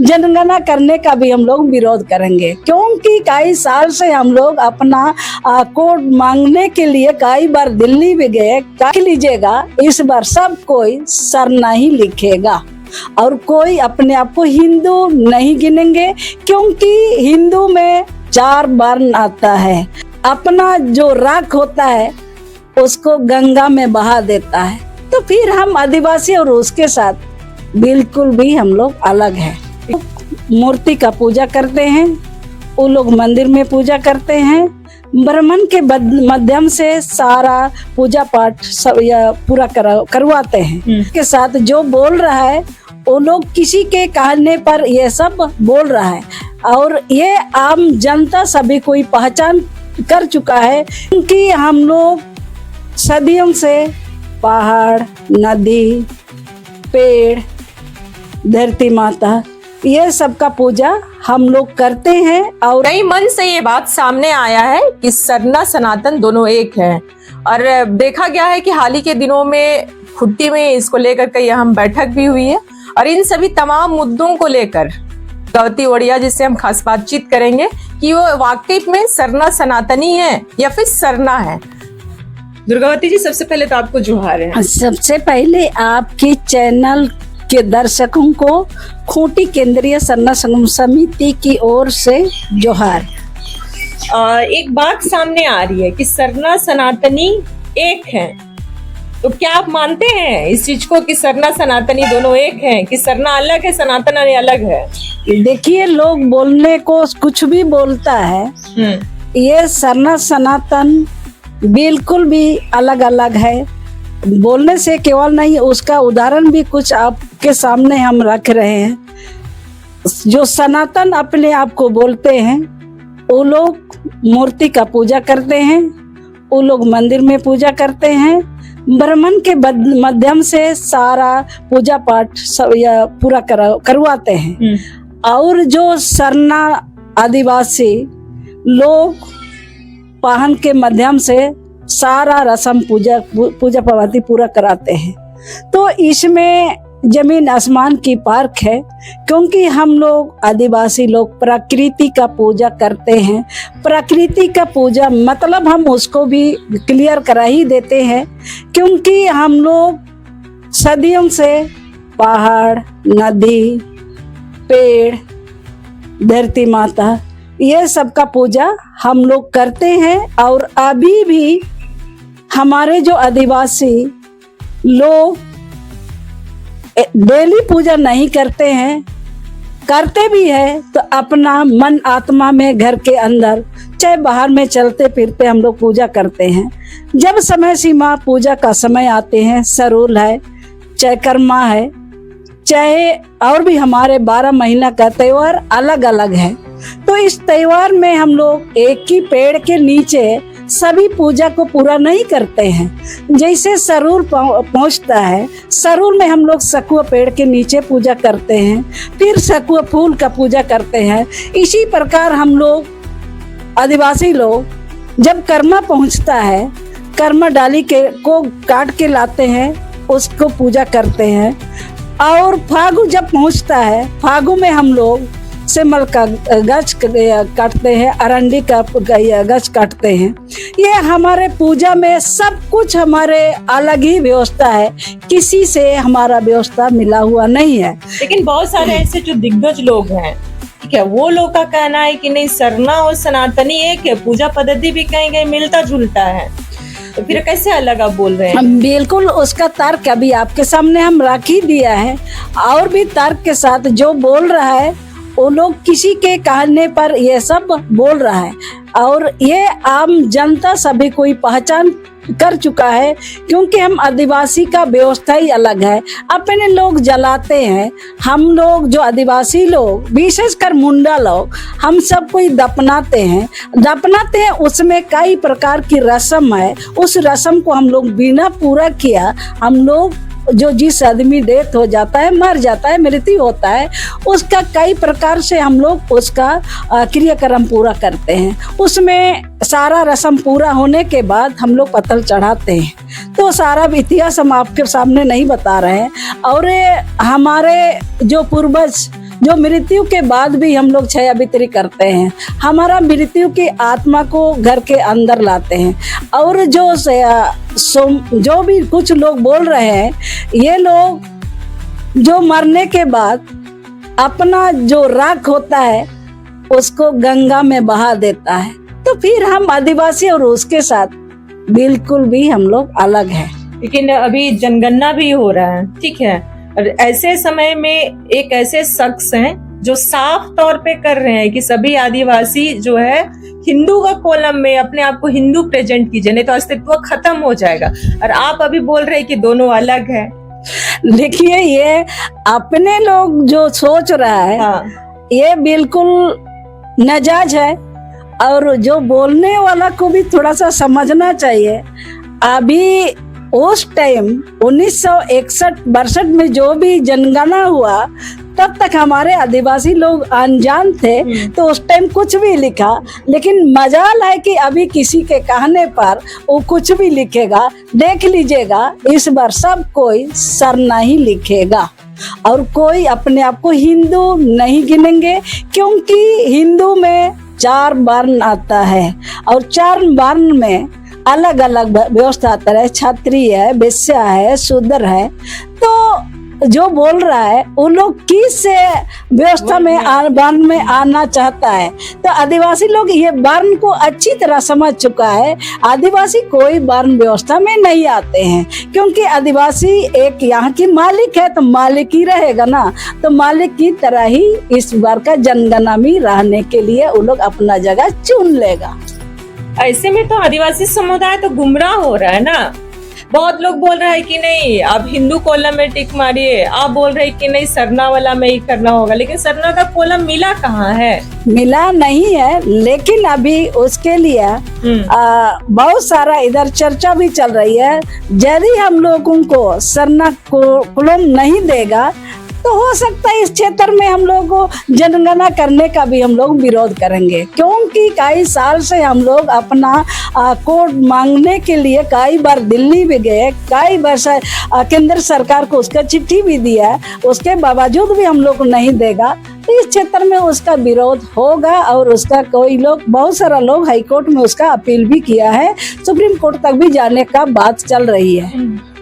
जनगणना करने का भी हम लोग विरोध करेंगे, क्योंकि कई साल से हम लोग अपना कोड मांगने के लिए कई बार दिल्ली भी गए। कह लीजिएगा, इस बार सब कोई सरना ही लिखेगा और कोई अपने आप को हिंदू नहीं गिनेंगे, क्योंकि हिंदू में 4 वर्ण आता है। अपना जो राख होता है उसको गंगा में बहा देता है। तो फिर हम आदिवासी और उसके साथ बिल्कुल भी हम लोग अलग हैं। मूर्ति का पूजा करते हैं, वो लोग मंदिर में पूजा करते हैं। ब्राह्मण के माध्यम से सारा पूजा पाठ सब या पूरा करवाते हैं। के साथ जो बोल रहा है वो लोग किसी के कहने पर ये सब बोल रहा है, और ये आम जनता सभी कोई पहचान कर चुका है, क्योंकि हम लोग सदियों से पहाड़, नदी, पेड़, धरती माता, ये सब का पूजा हम लोग करते हैं। और कई मन से ये बात सामने आया है कि सरना सनातन दोनों एक हैं, और देखा गया है कि हाल ही के दिनों में खुट्टी में इसको लेकर कई अहम बैठक भी हुई है, और इन सभी तमाम मुद्दों को लेकर दुर्गावती ओड़िया जिससे हम खास बातचीत करेंगे कि वो वाकई में सरना सनातनी है या फिर सरना है। दुर्गावती जी, सबसे पहले तो आपको जोहार है। सबसे पहले आपके चैनल के दर्शकों को खूंटी केंद्रीय सरना संगम समिति की ओर से जोहार। एक बात सामने आ रही है कि सरना सनातनी एक है, तो क्या आप मानते हैं इस चीज को कि सरना सनातनी दोनों एक हैं, कि सरना अलग है, सनातन अलग है? देखिए, लोग बोलने को कुछ भी बोलता है, ये सरना सनातन बिल्कुल भी अलग अलग है। बोलने से केवल नहीं, उसका उदाहरण भी कुछ आपके सामने हम रख रहे हैं। जो सनातन अपने आप को बोलते हैं वो लोग मूर्ति का पूजा करते हैं, वो लोग मंदिर में पूजा करते हैं। ब्राह्मण के माध्यम से सारा पूजा पाठ सब या पूरा करवाते हैं। और जो सरना आदिवासी लोग पाहन के माध्यम से सारा रस्म पूजा पवाती पूरा कराते हैं। तो इसमें जमीन आसमान की पार्क है, क्योंकि हम लोग आदिवासी लोग प्रकृति का पूजा करते हैं। प्रकृति का पूजा मतलब हम उसको भी क्लियर करा ही देते हैं, क्योंकि हम लोग सदियों से पहाड़, नदी, पेड़, धरती माता, ये सब का पूजा हम लोग करते हैं। और अभी भी हमारे जो आदिवासी लोग डेली पूजा नहीं करते हैं, करते भी है तो अपना मन आत्मा में घर के अंदर, चाहे बाहर में चलते फिरते हम लोग पूजा करते हैं। जब समय सीमा पूजा का समय आते हैं, सरूल है, चाहे कर्मा है, चाहे और भी हमारे 12 महीना का त्योहार अलग अलग है। तो इस त्योहार में हम लोग एक ही पेड़ के नीचे सभी पूजा को पूरा नहीं करते हैं। जैसे सरूल पहुंचता है, सरूल में हम लोग सकुआ पेड़ के नीचे पूजा करते हैं, फिर सकुआ फूल का पूजा करते हैं। इसी प्रकार हम लोग आदिवासी लोग जब कर्मा पहुंचता है, कर्मा डाली को काट के लाते हैं, उसको पूजा करते हैं। और फागु जब पहुंचता है, फागु में हम लोग सिमल का गच काटते हैं, अरंडी का गच काटते हैं। ये हमारे पूजा में सब कुछ हमारे अलग ही व्यवस्था है, किसी से हमारा व्यवस्था मिला हुआ नहीं है। लेकिन बहुत सारे ऐसे जो दिग्गज लोग हैं, ठीक है, वो लोग का कहना है कि नहीं, सरना और सनातनी एक है, पूजा पद्धति भी कहीं कहीं मिलता जुलता है, तो फिर कैसे अलग आप बोल रहे हैं? बिल्कुल, उसका तर्क अभी आपके सामने हम रख ही दिया है। और भी तर्क के साथ जो बोल रहा है वो लोग किसी के कहने पर ये सब बोल रहा है, और ये आम जनता सभी कोई पहचान कर चुका है, क्योंकि हम आदिवासी का व्यवस्था ही अलग है। अपने लोग जलाते हैं, हम लोग जो आदिवासी लोग, विशेषकर मुंडा लोग, हम सब कोई दफनाते हैं। उसमें कई प्रकार की रस्म है। उस रस्म को हम लोग बिना पूरा किया, हम लोग जो जिस आदमी डेथ हो जाता है, मर जाता है, मृत्यु होता है, उसका कई प्रकार से हम लोग उसका क्रियाक्रम पूरा करते हैं। उसमें सारा रस्म पूरा होने के बाद हम लोग पत्तल चढ़ाते हैं। तो सारा इतिहास हम आपके सामने नहीं बता रहे हैं। और हमारे जो पूर्वज जो मृत्यु के बाद भी हम लोग क्षय वितरी करते हैं, हमारा मृत्यु की आत्मा को घर के अंदर लाते हैं। और जो भी कुछ लोग बोल रहे हैं, ये लोग जो मरने के बाद अपना जो राख होता है उसको गंगा में बहा देता है, तो फिर हम आदिवासी और उसके साथ बिल्कुल भी हम लोग अलग हैं। लेकिन अभी जनगणना भी हो रहा है, ठीक है, और ऐसे समय में एक ऐसे शख्स हैं जो साफ तौर पे कर रहे हैं कि सभी आदिवासी जो है हिंदू का कॉलम में अपने आप को हिंदू प्रेजेंट कीजिए, नहीं तो अस्तित्व खत्म हो जाएगा। और आप अभी बोल रहे हैं कि दोनों अलग है। देखिए, ये अपने लोग जो सोच रहा है, हाँ। ये बिल्कुल नाजायज है। और जो बोलने वाला को भी थोड़ा सा समझना चाहिए। अभी उस टाइम 1961-62 में जो भी जनगणना हुआ, तब तक हमारे आदिवासी लोग अनजान थे, तो उस टाइम कुछ भी लिखा। लेकिन मजाल है कि अभी किसी के कहने पर वो कुछ भी लिखेगा। देख लीजिएगा, इस बार सब कोई सरना ही लिखेगा और कोई अपने आप को हिंदू नहीं गिनेंगे, क्योंकि हिंदू में 4 वर्ण आता है और 4 वर्ण में अलग अलग व्यवस्था आता है। क्षत्रिय है, वैश्य है, शूद्र है। तो जो बोल रहा है वो लोग किस व्यवस्था में वर्ण में आना चाहता है, तो आदिवासी लोग ये वर्ण को अच्छी तरह समझ चुका है। आदिवासी कोई वर्ण व्यवस्था में नहीं आते हैं, क्योंकि आदिवासी एक यहाँ की मालिक है, तो मालिक ही रहेगा ना। तो मालिक की तरह ही इस बार का जनगणना में रहने के लिए वो लोग अपना जगह चुन लेगा। ऐसे में तो आदिवासी समुदाय तो गुमराह हो रहा है ना। बहुत लोग बोल रहे हैं कि नहीं आप हिंदू कॉलम में टिक मारिए, आप बोल रहे हैं कि नहीं सरना वाला में ही करना होगा। लेकिन सरना का कॉलम मिला कहाँ है? मिला नहीं है, लेकिन अभी उसके लिए बहुत सारा इधर चर्चा भी चल रही है। यदि हम लोगों को सरना कॉलम नहीं देगा, तो हो सकता है इस क्षेत्र में हम लोग को जनगणना करने का भी हम लोग विरोध करेंगे, क्योंकि कई साल से हम लोग अपना कोड मांगने के लिए कई बार दिल्ली भी गए, कई बार केंद्र सरकार को उसका चिट्ठी भी दिया, उसके बावजूद भी हम लोग को नहीं देगा। तो इस क्षेत्र में उसका विरोध होगा और उसका बहुत सारा लोग हाई कोर्ट में उसका अपील भी किया है, सुप्रीम कोर्ट तक भी जाने का बात चल रही है।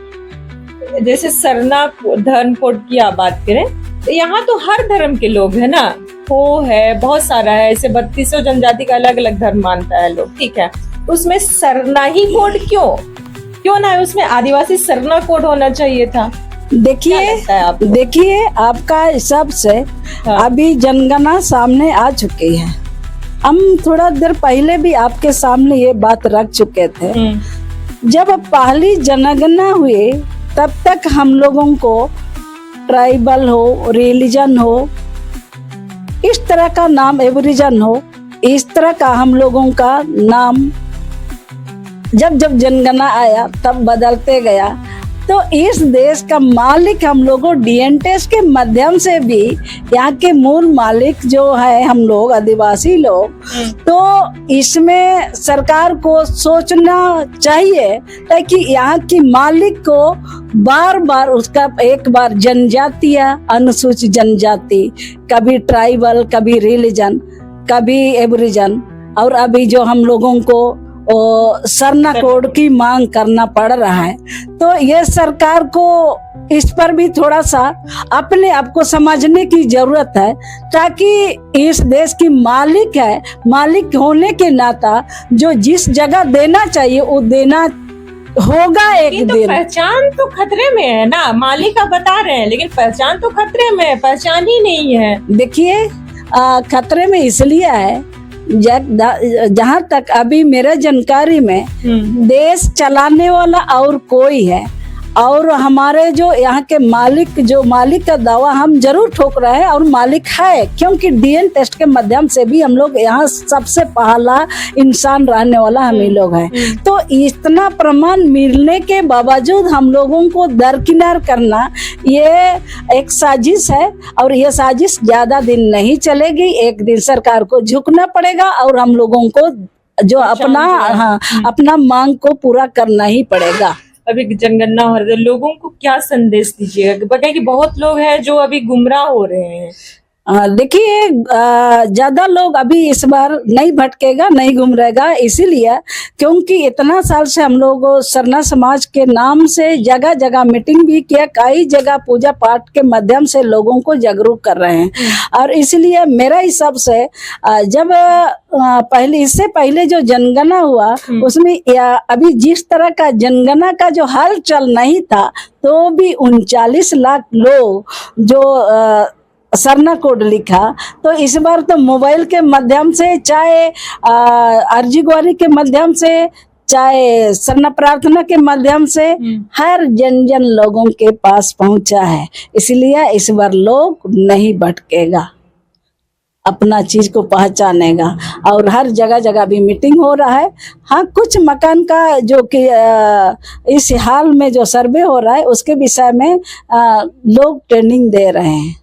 जैसे सरना धर्म कोड की आप बात करें, तो यहाँ तो हर धर्म के लोग है ना, हो है बहुत सारा है, ऐसे 3200 जनजाति का अलग अलग धर्म मानता है लोग, ठीक है। उसमें सरना ही कोड क्यों ना है? उसमें आदिवासी सरना कोड होना चाहिए था। देखिए आपका हिसाब से अभी जनगणना सामने आ चुकी है। हम थोड़ा देर पहले भी आपके सामने ये बात रख चुके थे। जब पहली जनगणना हुई, तब तक हम लोगों को ट्राइबल हो, रिलीजन हो, इस तरह का नाम, एबोरिजन हो, इस तरह का हम लोगों का नाम जब जनगणना आया तब बदलते गया। तो इस देश का मालिक हम लोगों डीएन टेस्ट के माध्यम से भी यहाँ के मूल मालिक जो है हम लोग आदिवासी लोग, तो इसमें सरकार को सोचना चाहिए ताकि यहाँ की मालिक को बार बार उसका एक बार जनजातीय, अनुसूचित जनजाति, कभी ट्राइबल, कभी रिलीजन, कभी एबोरिजन, और अभी जो हम लोगों को सरना कोड की मांग करना पड़ रहा है। तो ये सरकार को इस पर भी थोड़ा सा अपने आप को समझने की जरूरत है, ताकि इस देश की मालिक है, मालिक होने के नाता जो जिस जगह देना चाहिए वो देना होगा एक दिन। पहचान तो खतरे में है ना, मालिक आप बता रहे हैं, लेकिन पहचान तो खतरे में है, पहचान ही नहीं है। देखिए खतरे में इसलिए है, जहाँ तक अभी मेरे जानकारी में देश चलाने वाला और कोई है, और हमारे जो यहाँ के मालिक का दावा हम जरूर ठोक रहे हैं, और मालिक है, क्योंकि डीएन टेस्ट के माध्यम से भी हम लोग यहाँ सबसे पहला इंसान रहने वाला हम ही लोग हैं। तो इतना प्रमाण मिलने के बावजूद हम लोगों को दरकिनार करना ये एक साजिश है, और ये साजिश ज्यादा दिन नहीं चलेगी। एक दिन सरकार को झुकना पड़ेगा और हम लोगों को जो अपना मांग को पूरा करना ही पड़ेगा। अभी जनगणना हो रही है, लोगों को क्या संदेश दीजिएगा? कि बहुत लोग हैं जो अभी गुमराह हो रहे हैं। देखिए, ज्यादा लोग अभी इस बार नहीं भटकेगा, नहीं गुम रहेगा, इसीलिए क्योंकि इतना साल से हम लोग सरना समाज के नाम से जगह जगह मीटिंग भी किया, कई जगह पूजा पाठ के माध्यम से लोगों को जागरूक कर रहे हैं। और इसलिए मेरा हिसाब से जब इससे पहले जो जनगणना हुआ उसमें अभी जिस तरह का जनगणना का जो हलचल नहीं था, तो भी 39 लाख लोग जो सरना कोड लिखा, तो इस बार तो मोबाइल के माध्यम से, चाहे अर्जी गुहारी के माध्यम से, चाहे सरना प्रार्थना के माध्यम से, हर जन लोगों के पास पहुंचा है। इसलिए इस बार लोग नहीं भटकेगा, अपना चीज को पहचानेगा। और हर जगह जगह भी मीटिंग हो रहा है। हाँ, कुछ मकान का जो कि इस हाल में जो सर्वे हो रहा है उसके विषय में लोग ट्रेनिंग दे रहे हैं।